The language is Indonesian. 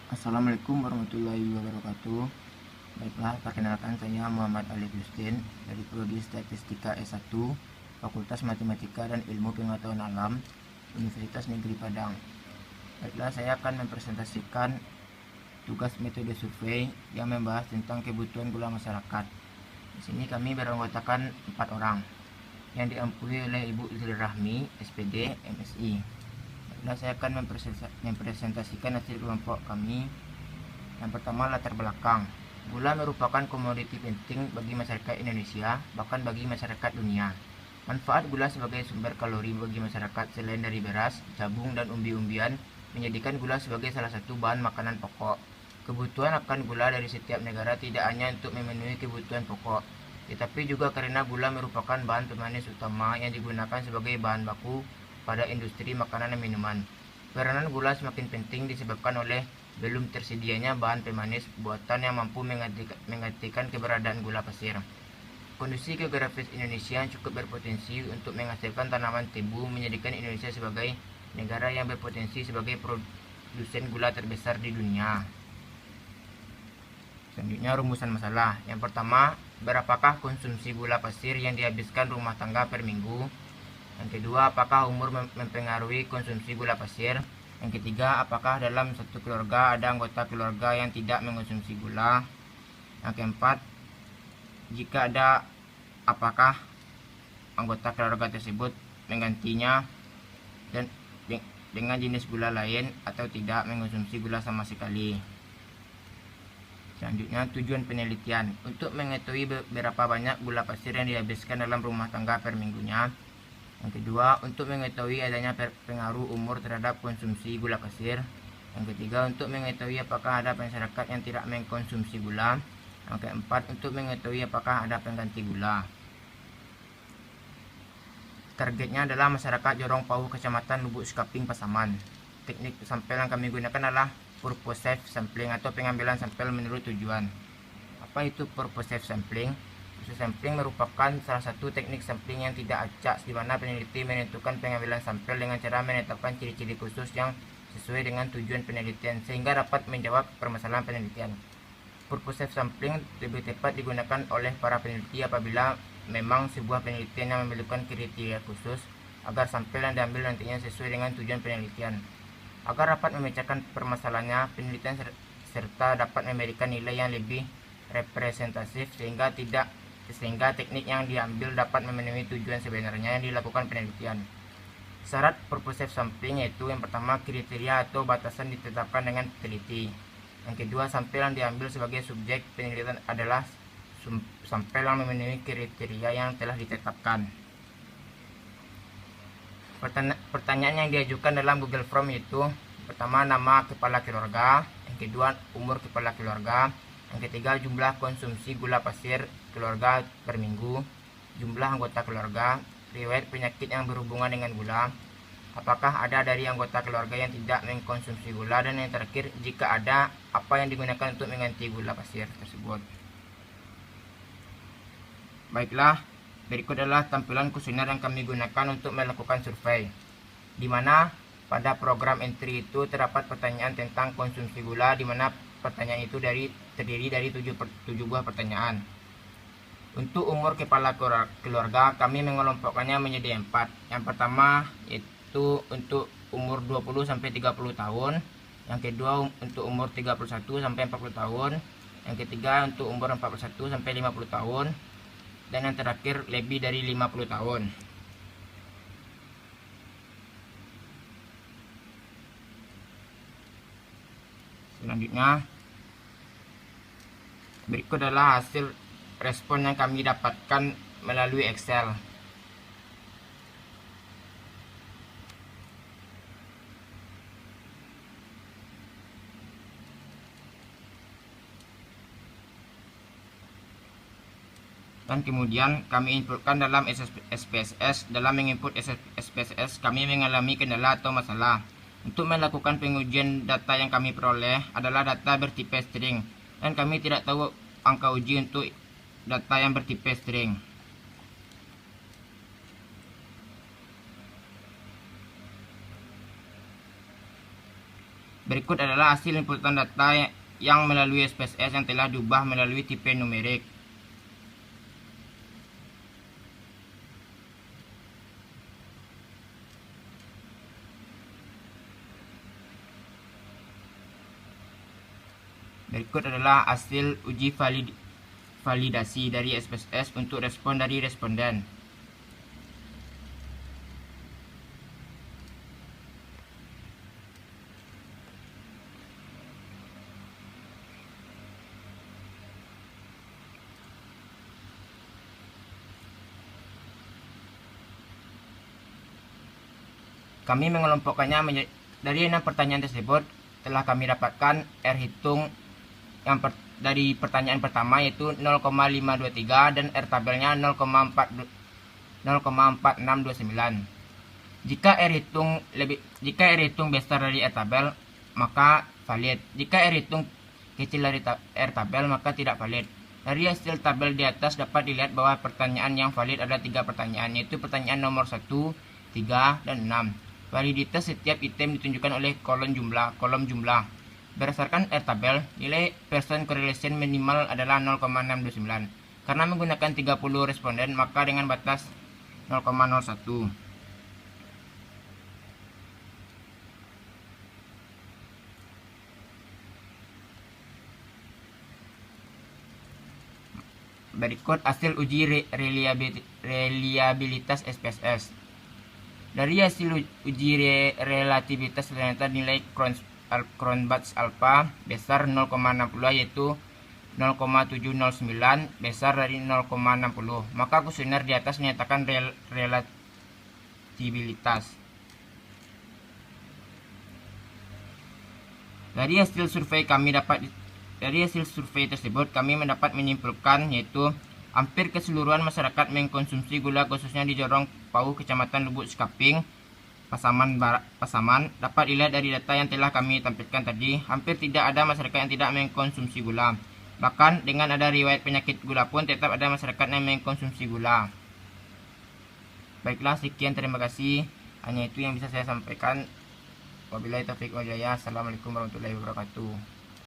Assalamualaikum warahmatullahi wabarakatuh. Baiklah, perkenalkan saya Muhammad Ali Gustin dari Prodi Statistika S1, Fakultas Matematika dan Ilmu Pengetahuan Alam, Universitas Negeri Padang. Baiklah, saya akan mempresentasikan tugas metode survei yang membahas tentang kebutuhan gula masyarakat. Di sini kami beranggotakan 4 orang yang diampuni oleh Ibu Zul Rahmi, SPD, MSI. Nah, saya akan mempresentasikan hasil kelompok kami. Yang pertama, latar belakang. Gula merupakan komoditi penting bagi masyarakat Indonesia, bahkan bagi masyarakat dunia. Manfaat gula sebagai sumber kalori bagi masyarakat selain dari beras, jagung, dan umbi-umbian menjadikan gula sebagai salah satu bahan makanan pokok. Kebutuhan akan gula dari setiap negara tidak hanya untuk memenuhi kebutuhan pokok, tetapi juga karena gula merupakan bahan pemanis utama yang digunakan sebagai bahan baku pada industri makanan dan minuman. Peranan gula semakin penting disebabkan oleh belum tersedianya bahan pemanis buatan yang mampu menggantikan keberadaan gula pasir. Kondisi geografis Indonesia cukup berpotensi untuk menghasilkan tanaman tebu, menjadikan Indonesia sebagai negara yang berpotensi sebagai produsen gula terbesar di dunia. Selanjutnya, rumusan masalah. Yang pertama, berapakah konsumsi gula pasir yang dihabiskan rumah tangga per minggu? Yang kedua, apakah umur mempengaruhi konsumsi gula pasir? Yang ketiga, apakah dalam satu keluarga ada anggota keluarga yang tidak mengonsumsi gula? Yang keempat, jika ada, apakah anggota keluarga tersebut menggantinya dan dengan jenis gula lain atau tidak mengonsumsi gula sama sekali? Selanjutnya, tujuan penelitian. Untuk mengetahui berapa banyak gula pasir yang dihabiskan dalam rumah tangga per minggunya. Yang kedua, untuk mengetahui adanya pengaruh umur terhadap konsumsi gula pasir. Yang ketiga, untuk mengetahui apakah ada masyarakat yang tidak mengkonsumsi gula. Yang keempat, untuk mengetahui apakah ada pengganti gula. Targetnya adalah masyarakat Jorong Pauh, Kecamatan Lubuk Sekaping, Pasaman. Teknik sampel yang kami gunakan adalah purposive sampling atau pengambilan sampel menurut tujuan. Apa itu purposive sampling? Sampling merupakan salah satu teknik sampling yang tidak acak, di mana peneliti menentukan pengambilan sampel dengan cara menetapkan ciri-ciri khusus yang sesuai dengan tujuan penelitian sehingga dapat menjawab permasalahan penelitian. Purposive sampling lebih tepat digunakan oleh para peneliti apabila memang sebuah penelitian yang memerlukan kriteria khusus agar sampel yang diambil nantinya sesuai dengan tujuan penelitian. Agar dapat memecahkan permasalahannya, penelitian serta dapat memberikan nilai yang lebih representatif sehingga teknik yang diambil dapat memenuhi tujuan sebenarnya yang dilakukan penelitian. Syarat purposive sampling yaitu yang pertama, kriteria atau batasan ditetapkan dengan peneliti. Yang kedua, sampel yang diambil sebagai subjek penelitian adalah sampel yang memenuhi kriteria yang telah ditetapkan. Pertanyaan yang diajukan dalam Google Form yaitu pertama, nama kepala keluarga. Yang kedua, umur kepala keluarga. Yang ketiga, jumlah konsumsi gula pasir keluarga per minggu, jumlah anggota keluarga, riwayat penyakit yang berhubungan dengan gula, apakah ada dari anggota keluarga yang tidak mengkonsumsi gula, dan yang terakhir, jika ada, apa yang digunakan untuk mengganti gula pasir tersebut. Baiklah, berikut adalah tampilan kuesioner yang kami gunakan untuk melakukan survei, di mana pada program entry itu terdapat pertanyaan tentang konsumsi gula, di mana pertanyaan itu terdiri dari 7 buah pertanyaan. Untuk umur kepala keluarga, kami mengelompokkannya menjadi 4. Yang pertama yaitu untuk umur 20-30 tahun. Yang kedua untuk umur 31-40 tahun. Yang ketiga untuk umur 41-50 tahun. Dan yang terakhir lebih dari 50 tahun. Selanjutnya, berikut adalah hasil respon yang kami dapatkan melalui Excel. Dan kemudian kami inputkan dalam SPSS. Dalam menginput SPSS, kami mengalami kendala atau masalah. Untuk melakukan pengujian data yang kami peroleh adalah data bertipe string, dan kami tidak tahu angka uji untuk data yang bertipe string. Berikut adalah hasil inputan data yang melalui SPSS yang telah diubah melalui tipe numerik. Berikut adalah hasil uji validasi dari SPSS untuk respon dari responden. Kami mengelompokkannya dari 6 pertanyaan tersebut. Telah kami dapatkan R hitung dari pertanyaan pertama yaitu 0,523 dan R tabelnya 0,4629. Jika R hitung besar dari R tabel maka valid. Jika R hitung kecil dari R tabel maka tidak valid. Dari hasil tabel di atas dapat dilihat bahwa pertanyaan yang valid ada 3 pertanyaan, yaitu pertanyaan nomor 1, 3, dan 6. Validitas setiap item ditunjukkan oleh kolom jumlah. Berdasarkan R tabel, nilai percent correlation minimal adalah 0,629. Karena menggunakan 30 responden, maka dengan batas 0,01. Berikut hasil uji reliabilitas SPSS. Dari hasil uji relativitas ternyata nilai Cronbach's alpha besar 0,60 yaitu 0,709 besar dari 0,60. Maka kuesioner di atas menyatakan relativitas. Dari hasil survei tersebut kami mendapat menyimpulkan yaitu hampir keseluruhan masyarakat mengkonsumsi gula khususnya di Jorong Pauh, Kecamatan Lubuk Sekaping, Pasaman. Dapat dilihat dari data yang telah kami tampilkan tadi, hampir tidak ada masyarakat yang tidak mengkonsumsi gula. Bahkan dengan ada riwayat penyakit gula pun tetap ada masyarakat yang mengkonsumsi gula. Baiklah, sekian, terima kasih. Hanya itu yang bisa saya sampaikan. Wabillahi taufiq wal hidayah. Assalamualaikum warahmatullahi wabarakatuh.